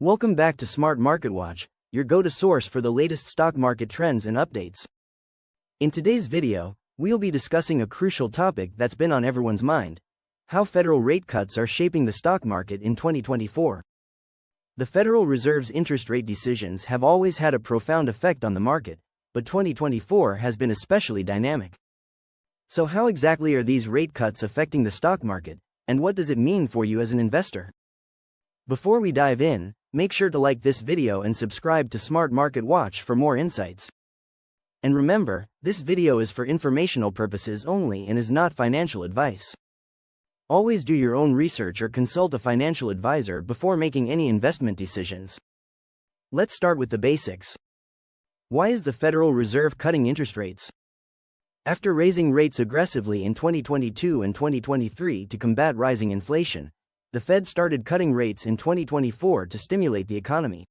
Welcome back to Smart Market Watch, your go-to source for the latest stock market trends and updates. In today's video, we'll be discussing a crucial topic that's been on everyone's mind: how federal rate cuts are shaping the stock market in 2024. The Federal Reserve's interest rate decisions have always had a profound effect on the market, but 2024 has been especially dynamic. So how exactly are these rate cuts affecting the stock market, and what does it mean for you as an investor? Before we dive in, make sure to like this video and subscribe to Smart Market Watch for more insights. And remember, this video is for informational purposes only and is not financial advice. Always do your own research or consult a financial advisor before making any investment decisions. Let's start with the basics. Why is the Federal Reserve cutting interest rates? After raising rates aggressively in 2022 and 2023 to combat rising inflation, the Fed started cutting rates in 2024 to stimulate the economy.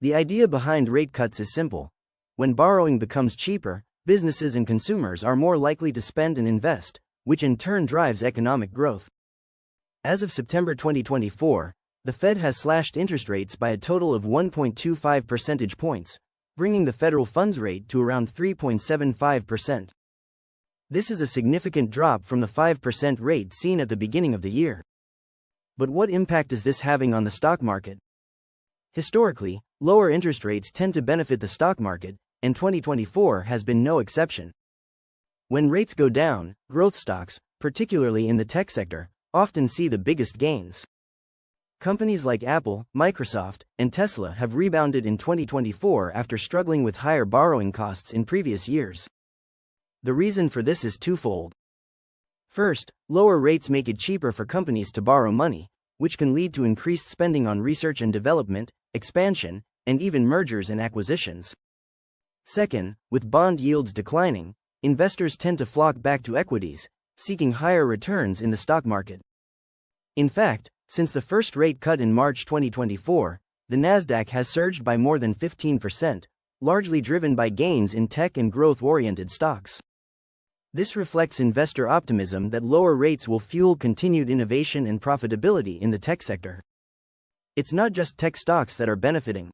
The idea behind rate cuts is simple. When borrowing becomes cheaper, businesses and consumers are more likely to spend and invest, which in turn drives economic growth. As of September 2024, the Fed has slashed interest rates by a total of 1.25 percentage points, bringing the federal funds rate to around 3.75%. This is a significant drop from the 5% rate seen at the beginning of the year. But what impact is this having on the stock market? Historically, lower interest rates tend to benefit the stock market, and 2024 has been no exception. When rates go down, growth stocks, particularly in the tech sector, often see the biggest gains. Companies like Apple, Microsoft, and Tesla have rebounded in 2024 after struggling with higher borrowing costs in previous years. The reason for this is twofold. First, lower rates make it cheaper for companies to borrow money, which can lead to increased spending on research and development, expansion, and even mergers and acquisitions. Second, with bond yields declining, investors tend to flock back to equities, seeking higher returns in the stock market. In fact, since the first rate cut in March 2024, the Nasdaq has surged by more than 15%, largely driven by gains in tech and growth-oriented stocks. This reflects investor optimism that lower rates will fuel continued innovation and profitability in the tech sector. It's not just tech stocks that are benefiting.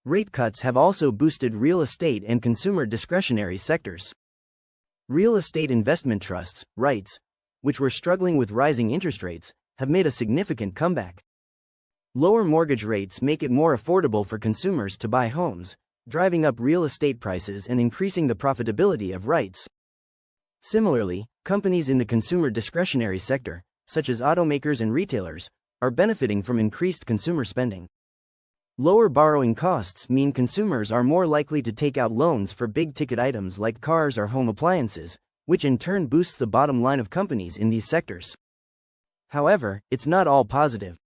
Rate cuts have also boosted real estate and consumer discretionary sectors. Real estate investment trusts, REITs, which were struggling with rising interest rates, have made a significant comeback. Lower mortgage rates make it more affordable for consumers to buy homes, driving up real estate prices and increasing the profitability of REITs. Similarly, companies in the consumer discretionary sector, such as automakers and retailers, are benefiting from increased consumer spending. Lower borrowing costs mean consumers are more likely to take out loans for big-ticket items like cars or home appliances, which in turn boosts the bottom line of companies in these sectors. However, it's not all positive.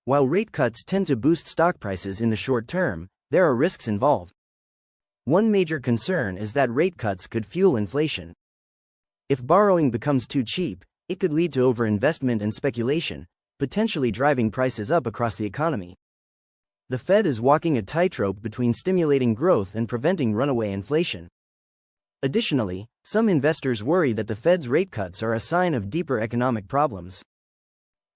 While rate cuts tend to boost stock prices in the short term, there are risks involved. One major concern is that rate cuts could fuel inflation. If borrowing becomes too cheap, it could lead to overinvestment and speculation, potentially driving prices up across the economy. The Fed is walking a tightrope between stimulating growth and preventing runaway inflation. Additionally, some investors worry that the Fed's rate cuts are a sign of deeper economic problems.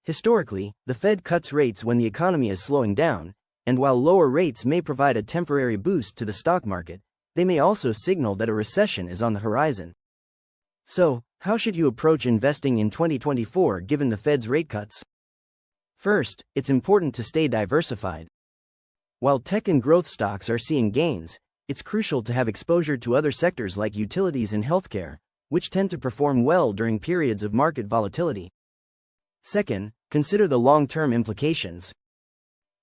Historically, the Fed cuts rates when the economy is slowing down, and while lower rates may provide a temporary boost to the stock market, they may also signal that a recession is on the horizon. So, how should you approach investing in 2024 given the Fed's rate cuts? First, it's important to stay diversified. While tech and growth stocks are seeing gains, it's crucial to have exposure to other sectors like utilities and healthcare, which tend to perform well during periods of market volatility. Second, consider the long-term implications.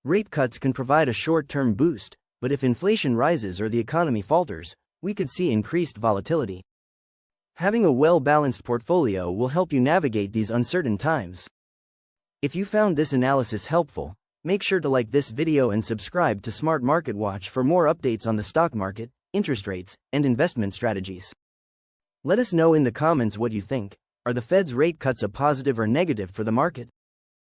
Rate cuts can provide a short-term boost, but if inflation rises or the economy falters, we could see increased volatility. Having a well-balanced portfolio will help you navigate these uncertain times. If you found this analysis helpful, make sure to like this video and subscribe to Smart Market Watch for more updates on the stock market, interest rates, and investment strategies. Let us know in the comments what you think. Are the Fed's rate cuts a positive or negative for the market?